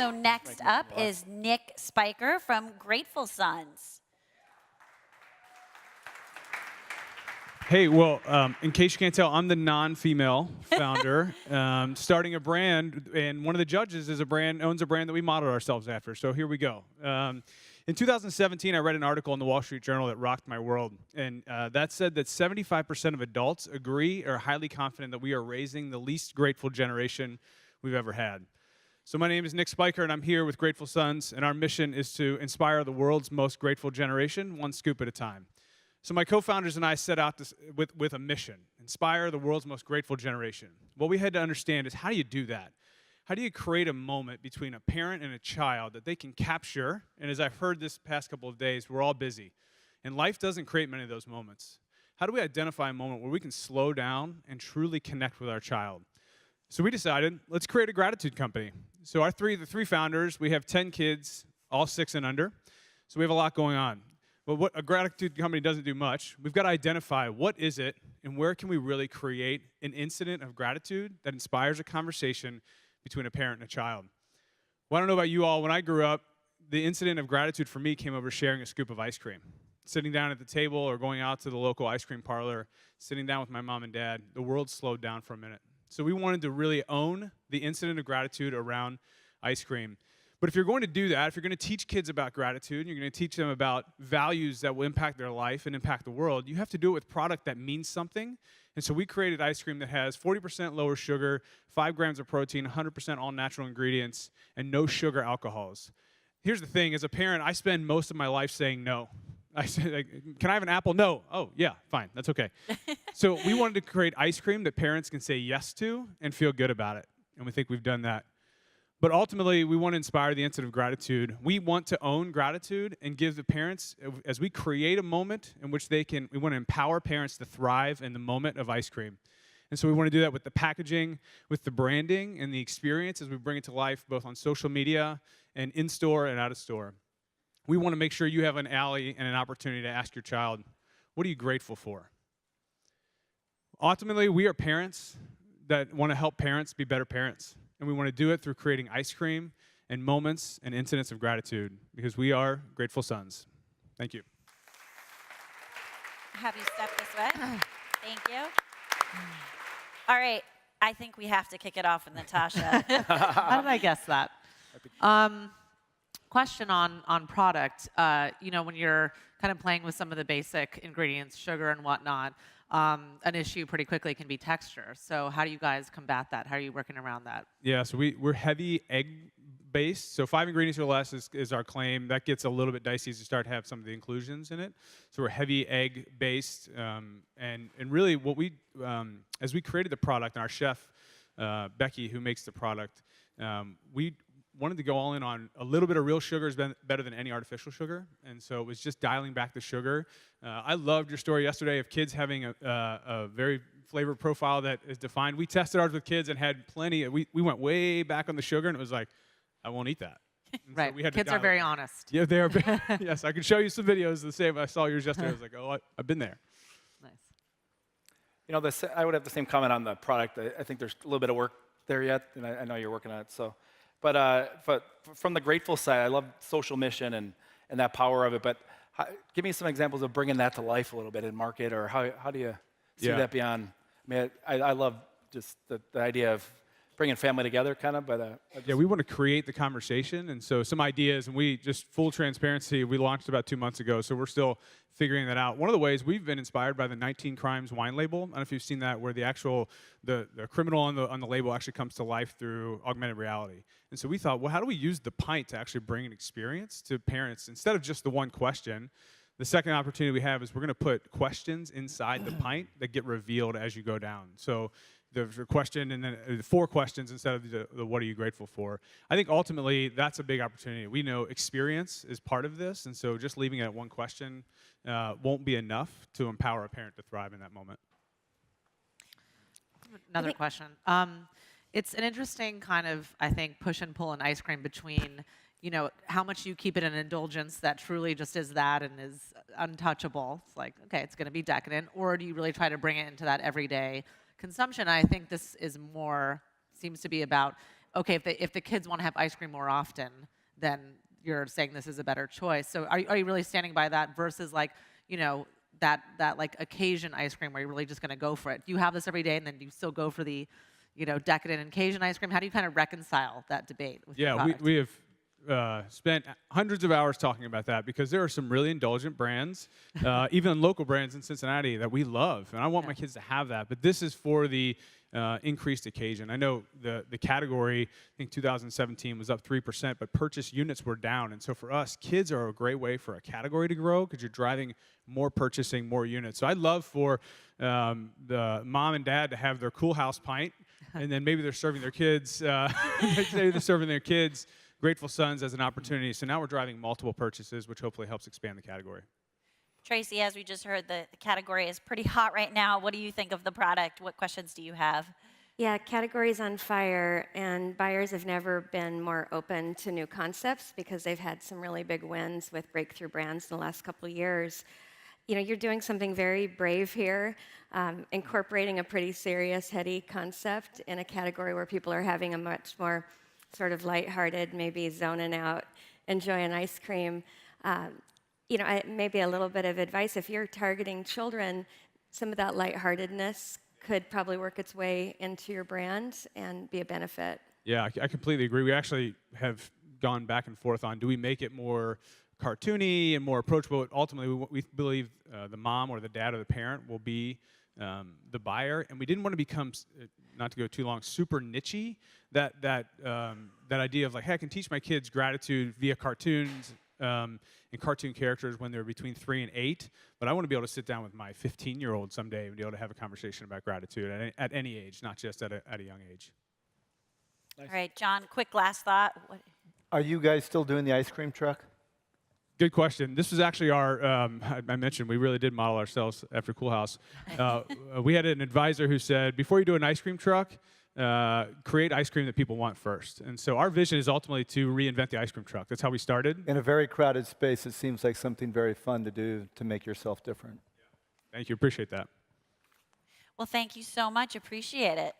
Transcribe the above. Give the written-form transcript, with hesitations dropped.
So next up is Nick Spicher from Grateful Sons. Hey, well, in case you can't tell, I'm the non-female founder, starting a brand, and one of the judges owns a brand that we modeled ourselves after. So here we go. In 2017, I read an article in the Wall Street Journal that rocked my world, and that said that 75% of adults agree or are highly confident that we are raising the least grateful generation we've ever had. So my name is Nick Spicher, and I'm here with Grateful Sons, and our mission is to inspire the world's most grateful generation, one scoop at a time. So my co-founders and I set out with a mission, inspire the world's most grateful generation. What we had to understand is, how do you do that? How do you create a moment between a parent and a child that they can capture? And as I've heard this past couple of days, we're all busy, and life doesn't create many of those moments. How do we identify a moment where we can slow down and truly connect with our child? So we decided, let's create a gratitude company. So the three founders, we have 10 kids, all 6 and under. So we have a lot going on. But what a gratitude company doesn't do much. We've got to identify what is it and where can we really create an incident of gratitude that inspires a conversation between a parent and a child. Well, I don't know about you all. When I grew up, the incident of gratitude for me came over sharing a scoop of ice cream. Sitting down at the table or going out to the local ice cream parlor, sitting down with my mom and dad, the world slowed down for a minute. So we wanted to really own the incident of gratitude around ice cream. But if you're going to do that, if you're going to teach kids about gratitude, and you're going to teach them about values that will impact their life and impact the world, you have to do it with product that means something. And so we created ice cream that has 40% lower sugar, 5 grams of protein, 100% all natural ingredients, and no sugar alcohols. Here's the thing, as a parent, I spend most of my life saying no. I say, like, can I have an apple? No. Oh, yeah, fine, that's okay. So we wanted to create ice cream that parents can say yes to and feel good about it. And we think we've done that. But ultimately, we want to inspire the incident of gratitude. We want to own gratitude and give the parents, as we create a moment in which we want to empower parents to thrive in the moment of ice cream. And so we want to do that with the packaging, with the branding, and the experience as we bring it to life, both on social media and in-store and out-of-store. We want to make sure you have an alley and an opportunity to ask your child, what are you grateful for? Ultimately, we are parents that want to help parents be better parents. And we want to do it through creating ice cream and moments and incidents of gratitude, because we are Grateful Sons. Thank you. Have you stepped this way? Thank you. All right. I think we have to kick it off with Natasha. How did I guess that? Question on product. When you're kind of playing with some of the basic ingredients, sugar and whatnot, an issue pretty quickly can be texture. So how do you guys combat that? How are you working around that? Yeah, so we're heavy egg-based. So 5 ingredients or less is our claim. That gets a little bit dicey as you start to have some of the inclusions in it. So we're heavy egg-based. And really what as we created the product, and our chef, Becky, who makes the product, we wanted to go all in on a little bit of real sugar is better than any artificial sugar. And so it was just dialing back the sugar. I loved your story yesterday of kids having a very flavor profile that is defined. We tested ours with kids and had plenty. We went way back on the sugar, and it was like, I won't eat that. Right. So kids are very honest. Yeah, they are. Yes, I can show you some videos the same. I saw yours yesterday. I was like, oh, I've been there. Nice. I would have the same comment on the product. I think there's a little bit of work there yet, and I know you're working on it. So. But from the grateful side, I love social mission and that power of it. But give me some examples of bringing that to life a little bit in market, or how do you see that beyond? I mean, I love just the idea of bringing family together, kind of. But yeah, we want to create the conversation, and so some ideas. And we just full transparency. We launched about 2 months ago, so we're still figuring that out. One of the ways we've been inspired by the 19 Crimes wine label. I don't know if you've seen that, where the criminal on the label actually comes to life through augmented reality. And so we thought, well, how do we use the pint to actually bring an experience to parents instead of just the one question? The second opportunity we have is we're going to put questions inside the pint that get revealed as you go down. So there's a question and then 4 questions instead of the what are you grateful for. I think ultimately that's a big opportunity. We know experience is part of this, and so just leaving it at one question won't be enough to empower a parent to thrive in that moment. Another question. It's an interesting kind of, I think, push and pull in ice cream between, how much you keep it an indulgence that truly just is that and is untouchable. It's like, okay, it's going to be decadent. Or do you really try to bring it into that everyday consumption? I think this is seems to be about okay, if the kids want to have ice cream more often, then you're saying this is a better choice. So are you really standing by that versus like, that like occasion ice cream where you're really just going to go for it? Do you have this every day and then do you still go for the, decadent occasion ice cream? How do you kind of reconcile that debate with your product? We have spent hundreds of hours talking about that because there are some really indulgent brands, even local brands in Cincinnati that we love, and I want my kids to have that. But this is for the increased occasion. I know the category, I think 2017 was up 3%, but purchase units were down. And so for us, kids are a great way for a category to grow because you're driving more purchasing, more units. So I'd love for the mom and dad to have their Cool House pint, and then maybe they're serving their kids. Grateful Sons as an opportunity. So now we're driving multiple purchases, which hopefully helps expand the category. Tracy, as we just heard, the category is pretty hot right now. What do you think of the product? What questions do you have? Yeah, category's on fire, and buyers have never been more open to new concepts because they've had some really big wins with breakthrough brands in the last couple of years. You're doing something very brave here, incorporating a pretty serious, heady concept in a category where people are having a much more sort of lighthearted, maybe zoning out, enjoying ice cream. Maybe a little bit of advice. If you're targeting children, some of that lightheartedness could probably work its way into your brand and be a benefit. Yeah, I completely agree. We actually have gone back and forth on, do we make it more cartoony and more approachable? Ultimately, we believe the mom or the dad or the parent will be the buyer, and we didn't want to become, not to go too long, super niche-y. That idea of like, hey, I can teach my kids gratitude via cartoons and cartoon characters when they're between 3 and 8, but I want to be able to sit down with my 15-year-old someday and be able to have a conversation about gratitude at any age, not just at a young age. Nice. All right, John, quick last thought. Are you guys still doing the ice cream truck? Good question. This was actually our, I mentioned we really did model ourselves after Cool House. We had an advisor who said, before you do an ice cream truck, create ice cream that people want first. And so our vision is ultimately to reinvent the ice cream truck. That's how we started. In a very crowded space, it seems like something very fun to do to make yourself different. Thank you. Appreciate that. Well, thank you so much. Appreciate it.